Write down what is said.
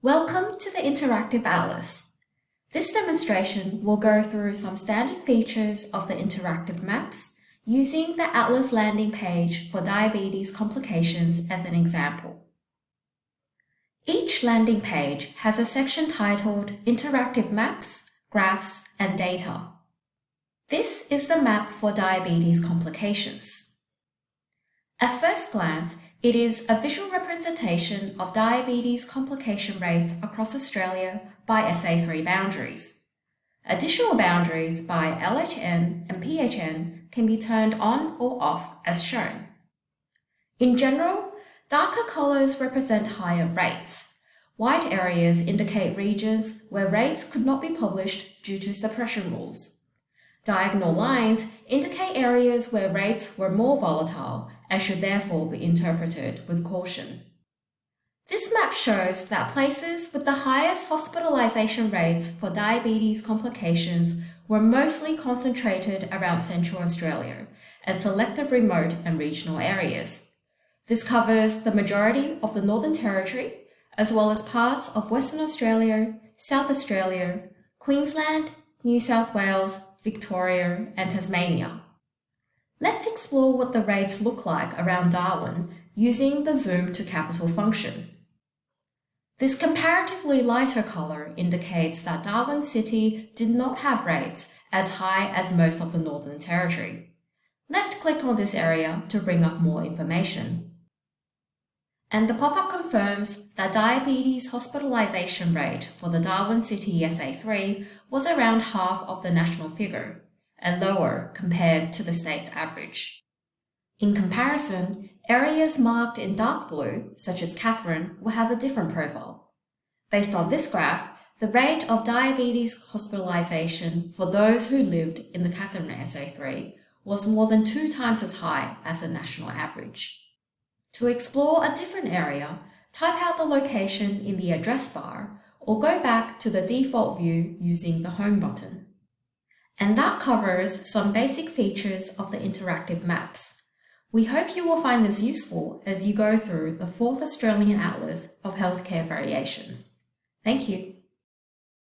Welcome to the Interactive Atlas. This demonstration will go through some standard features of the interactive maps using the Atlas landing page for diabetes complications as an example. Each landing page has a section titled Interactive Maps, Graphs, and Data. This is the map for diabetes complications. At first glance, it is a visual representation of diabetes complication rates across Australia by SA3 boundaries. Additional boundaries by LHN and PHN can be turned on or off as shown. In general, darker colours represent higher rates. White areas indicate regions where rates could not be published due to suppression rules. Diagonal lines indicate areas where rates were more volatile and should therefore be interpreted with caution. This map shows that places with the highest hospitalization rates for diabetes complications were mostly concentrated around Central Australia and selective remote and regional areas. This covers the majority of the Northern Territory, as well as parts of Western Australia, South Australia, Queensland, New South Wales, Victoria, and Tasmania. Let's explore what the rates look like around Darwin using the zoom to capital function. This comparatively lighter colour indicates that Darwin City did not have rates as high as most of the Northern Territory. Left-click on this area to bring up more information. And the pop-up confirms that diabetes hospitalization rate for the Darwin City SA3 was around half of the national figure, and lower compared to the state's average. In comparison, areas marked in dark blue, such as Katherine, will have a different profile. Based on this graph, the rate of diabetes hospitalization for those who lived in the Katherine SA3 was more than 2 times as high as the national average. To explore a different area, type out the location in the address bar or go back to the default view using the Home button. And that covers some basic features of the interactive maps. We hope you will find this useful as you go through the 4th Australian Atlas of Healthcare Variation. Thank you.